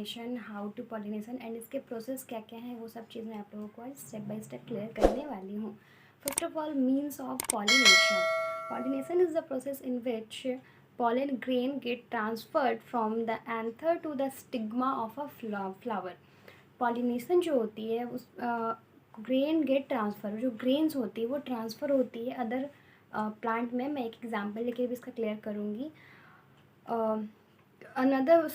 Pollination, how to pollination and इसके process क्या क्या हैं, वो सब चीज़ मैं आप लोगों को आज स्टेप बाय स्टेप क्लियर करने वाली हूँ। First of all, means of pollination. Pollination is the process in which pollen grain get transferred from the anther to the stigma of a flower. Pollination जो होती है उस ग्रेन गेट ट्रांसफ़र, जो grains होती है वो ट्रांसफ़र होती है अदर प्लांट में. मैं एक एग्जांपल लेके भी इसका क्लियर करूँगी. अनदर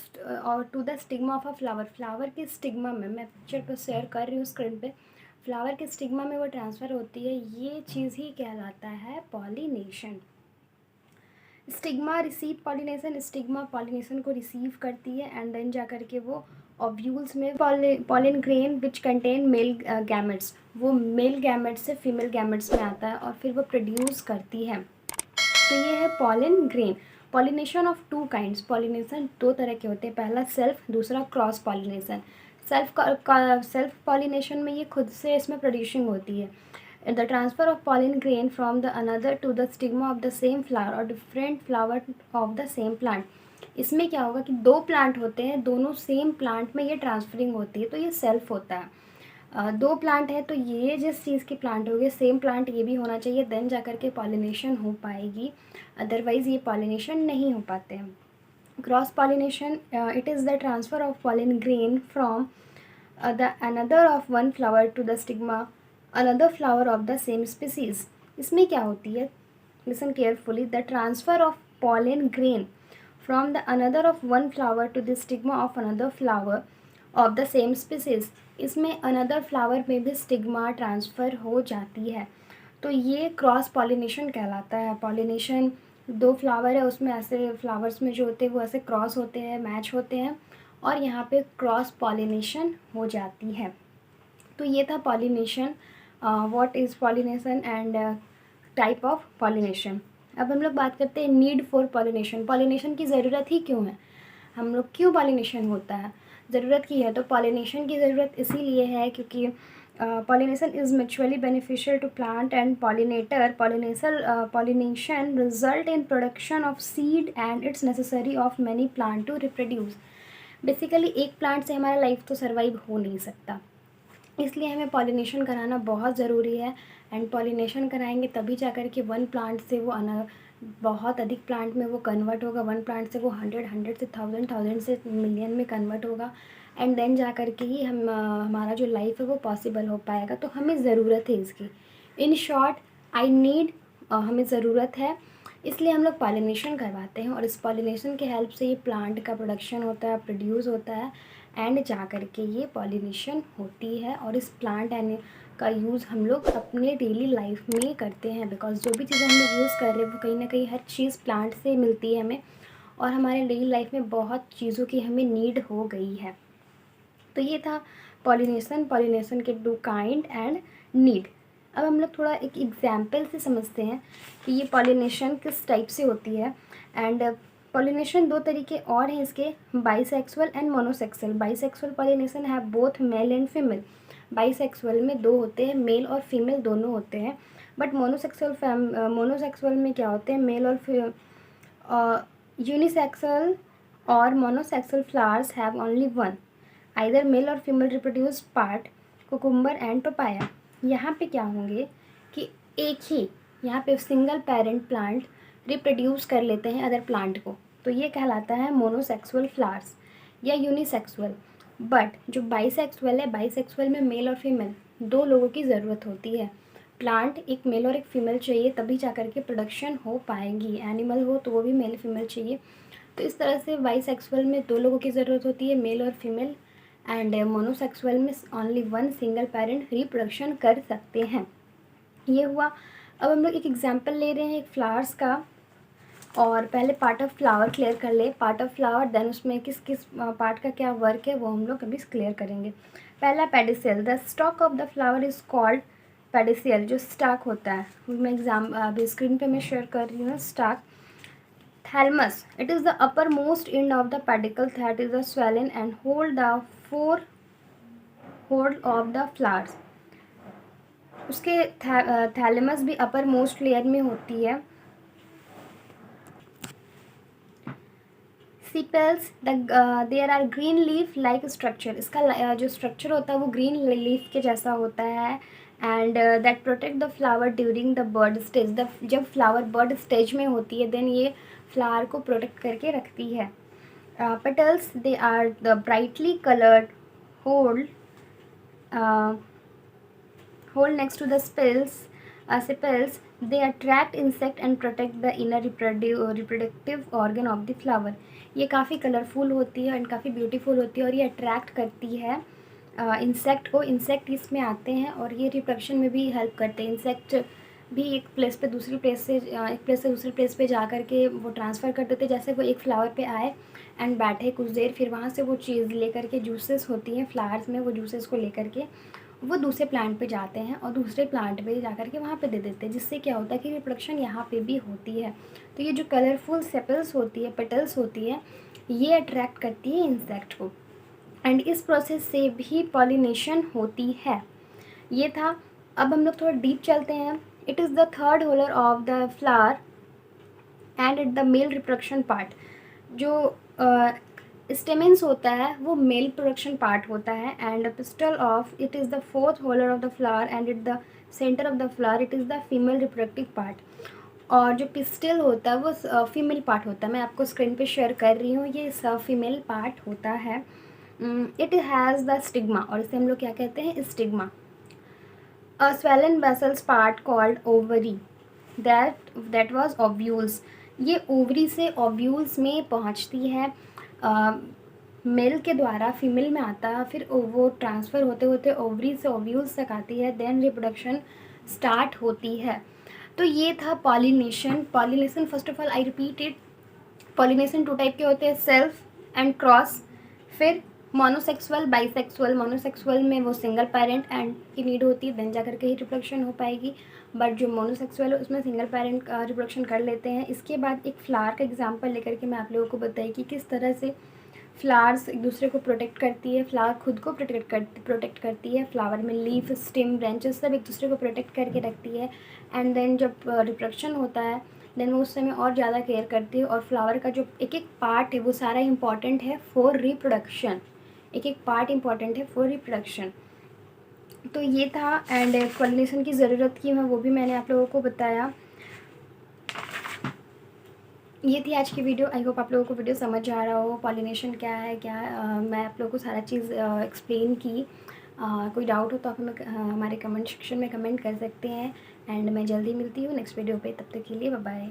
और to the stigma of a flower. Flower के स्टिग्मा में, मैं पिक्चर पर शेयर कर रही हूँ स्क्रीन पे, फ्लावर के स्टिग्मा में वो ट्रांसफ़र होती है. ये चीज़ ही कहलाता है pollination. Stigma receive pollination. Stigma pollination को रिसीव करती है एंड देन जा कर के वो ओव्यूल्स में pollen grain which contain male gametes, वो मेल गैमेट्स से फीमेल गैमेट्स में आता है और फिर वो प्रोड्यूस करती है. तो ये है pollen grain. Pollination of two kinds. Pollination दो तरह के होते हैं. पहला सेल्फ, दूसरा क्रॉस पॉलिनेशन. सेल्फ पॉलिनेशन में ये खुद से इसमें प्रोड्यूसिंग होती है. The transfer of pollen grain from the anther to the stigma of the same flower or different flower of the same plant. इसमें क्या होगा कि दो प्लांट होते हैं, दोनों सेम प्लांट में ये ट्रांसफरिंग होती है, तो ये सेल्फ होता है. दो प्लांट है तो ये जिस चीज़ की प्लांट होगी सेम प्लांट ये भी होना चाहिए, देन जा कर के पॉलिनेशन हो पाएगी, अदरवाइज़ ये पॉलिनेशन नहीं हो पाते हैं. Cross pollination, it is the transfer of pollen grain from the anther of one flower to the stigma another flower of the same species. इसमें क्या होती है, listen carefully, the transfer of pollen grain from the anther of one flower to the stigma of another flower of the same species. इसमें another flower में भी stigma transfer हो जाती है, तो ये क्रॉस पॉलिनेशन कहलाता है. पॉलिनेशन दो फ्लावर है, उसमें ऐसे फ्लावर्स में जो होते हैं वो ऐसे क्रॉस होते हैं, मैच होते हैं और यहाँ पे क्रॉस पॉलिनेशन हो जाती है. तो ये था pollination, what is pollination and type of pollination. अब हम लोग बात करते हैं नीड फॉर पॉलिनेशन. पॉलिनेशन की ज़रूरत ही क्यों है, हम लोग क्यों पॉलिनेशन होता है, ज़रूरत की है. तो पॉलिनेशन की ज़रूरत इसीलिए है क्योंकि pollination is mutually beneficial to plant and pollinator. Pollination result in production of seed and it's necessary of many plant to reproduce. Basically एक प्लांट से हमारा लाइफ तो सर्वाइव हो नहीं सकता, इसलिए हमें पॉलिनेशन कराना बहुत ज़रूरी है. एंड पॉलिनेशन कराएंगे तभी जा कर के वन प्लांट से वो बहुत अधिक प्लांट में वो कन्वर्ट होगा. वन प्लांट से वो 100 से 1000 से मिलियन में कन्वर्ट होगा एंड देन जा कर के ही हमारा जो लाइफ है वो पॉसिबल हो पाएगा. तो हमें ज़रूरत है इसकी. इन शॉर्ट, आई नीड, हमें ज़रूरत है, इसलिए हम लोग पॉलिनेशन करवाते हैं और इस पॉलिनेशन के हेल्प से ये प्लांट का प्रोडक्शन होता है, प्रोड्यूस होता है एंड जा कर के ये पॉलिनेशन होती है. और इस प्लांट का यूज़ हम लोग अपने डेली लाइफ में करते हैं, बिकॉज जो भी चीज़ें हम लोग यूज़ कर रहे हैं वो कहीं ना कहीं हर चीज़ प्लांट से मिलती है हमें, और हमारे डेली लाइफ में बहुत चीज़ों की हमें नीड हो गई है. तो ये था पॉलिनेशन के टू काइंड एंड नीड. अब हम लोग थोड़ा एक एग्जाम्पल से समझते हैं कि ये पॉलिनेशन किस टाइप से होती है. एंड पॉलिनेशन दो तरीके और हैं इसके, बाइसेक्सुअल एंड मोनोसेक्सुअल. बाइसेक्सुअल पॉलिनेशन है both male and female. Bisexual में दो होते हैं, मेल और फीमेल दोनों होते हैं. बट मोनोसेक्सुअल में क्या होते हैं, मेल और unisexual or monosexual flowers have only one, either male or female reproduce part, cucumber and papaya. यहाँ पे क्या होंगे कि एक ही यहाँ पे सिंगल पेरेंट प्लांट रिप्रोड्यूस कर लेते हैं अदर प्लांट को, तो ये कहलाता है मोनोसेक्सुअल फ्लावर्स या यूनिसेक्सुअल. बट जो बाइसेक्सुअल है, बाइसेक्सुअल में मेल और फीमेल दो लोगों की ज़रूरत होती है. प्लांट एक मेल और एक फीमेल चाहिए तभी जा कर के प्रोडक्शन हो पाएगी. एनिमल हो तो वो भी मेल फीमेल चाहिए. तो इस तरह से बाइसेक्सुअल में दो लोगों की ज़रूरत होती है, मेल और फीमेल. एंड मोनोसेक्सुअल में only one single parent reproduction कर सकते हैं. ये हुआ. अब हम लोग एक एग्जांपल ले रहे हैं एक फ्लावर्स का, और पहले पार्ट ऑफ फ्लावर क्लियर कर ले. पार्ट ऑफ फ्लावर, देन उसमें किस किस पार्ट का क्या वर्क है वो हम लोग अभी क्लियर करेंगे. पहला pedicel. The stalk of the flower is called pedicel. जो स्टाक होता है, मैं अभी स्क्रीन पे मैं शेयर कर रही हूँ. Stock. Thalamus. It is the uppermost end of the pedicle that is the swollen and hold the hold of the flowers. उसके थैलेमस भी अपर मोस्ट लेयर में होती है. Sepals there are green leaf like structure, इसका जो structure होता है वो ग्रीन लीफ के जैसा होता है। And that protect the flower during the bud stage, जब फ्लावर बर्ड स्टेज में होती है देन ये फ्लावर को प्रोटेक्ट करके रखती है। Petals they are the brightly coloured whorl next to the sepals. They attract insect and protect the inner reproductive organ of the flower. ये काफ़ी कलरफुल होती है एंड काफ़ी ब्यूटीफुल होती है और ये अट्रैक्ट करती है इंसेक्ट को। इंसेक्ट इसमें आते हैं और ये रिप्रोडक्शन में भी हेल्प करते हैं। इंसेक्ट भी एक प्लेस से दूसरी प्लेस पे जा कर के वो ट्रांसफ़र कर देते, जैसे वो एक फ्लावर पे आए एंड बैठे कुछ देर, फिर वहाँ से वो चीज़ लेकर के जूसेस होती हैं फ्लावर्स में, वो जूसेस को लेकर के वो दूसरे प्लांट पे जाते हैं और दूसरे प्लांट पे जा कर के वहाँ पे दे देते हैं, जिससे क्या होता है कि रिप्रोडक्शन यहाँ पे भी होती है। तो ये जो कलरफुल सेपल्स होती है, पेटल्स होती है, ये अट्रैक्ट करती है इंसेक्ट को एंड इस प्रोसेस से भी पॉलिनेशन होती है। ये था। अब हम लोग थोड़ा डीप चलते हैं। It is the third whorl of the flower and it the male reproduction part. जो स्टेमेंस होता है वो मेल प्रोडक्शन पार्ट होता है and pistil of it is the fourth whorl of the flower and it the centre of the flower it is the female reproductive part. और जो pistol होता है वो फीमेल पार्ट होता है। मैं आपको स्क्रीन पे शेयर कर रही हूँ, ये फीमेल पार्ट होता है। इट हैज़ द स्टिग्मा, और इसे हम लोग क्या कहते हैं, stigma. A swollen vessels part called ovary that was ovules. ये ओवरी से ओव्यूल्स में पहुंचती है, मेल के द्वारा फीमेल में आता है, फिर वो ट्रांसफ़र होते होते ओवरी से ओव्यूल्स तक आती है, देन रिप्रोडक्शन स्टार्ट होती है। तो ये था pollination. Pollination first of all I repeat it, pollination 2 type के होते हैं, सेल्फ एंड क्रॉस। फिर मोनोसेक्सुअल, बाइसेक्सुअल। मोनोसेक्सुअल में वो सिंगल पेरेंट एंड की नीड होती है, देन जा करके ही रिप्रोडक्शन हो पाएगी। बट जो मोनोसेक्सुअल है उसमें सिंगल पेरेंट का रिप्रोडक्शन कर लेते हैं। इसके बाद एक फ्लावर का एग्जांपल लेकर के मैं आप लोगों को बताई कि किस तरह से फ्लावर्स एक दूसरे को प्रोटेक्ट करती है, फ्लावर खुद को प्रोटेक्ट करती है। फ्लावर में लीफ, स्टेम, ब्रांचेस सब एक दूसरे को प्रोटेक्ट करके रखती है। एंड देन जब रिप्रोडक्शन होता है देन वो उस समय और ज़्यादा केयर करती है। और फ्लावर का जो एक एक पार्ट है वो सारा इम्पॉर्टेंट है फॉर रिप्रोडक्शन, एक एक पार्ट इम्पॉर्टेंट है फॉर रिप्रोडक्शन। तो ये था एंड पॉलिनेशन की ज़रूरत की है वो भी मैंने आप लोगों को बताया। ये थी आज की वीडियो। आई होप आप लोगों को वीडियो समझ आ रहा हो, पॉलिनेशन क्या है, मैं आप लोगों को सारा चीज़ एक्सप्लेन की। कोई डाउट हो तो आप हमें हमारे कमेंट सेक्शन में कमेंट कर सकते हैं एंड मैं जल्दी मिलती हूँ नेक्स्ट वीडियो पे। तब तक के लिए बाय बाय।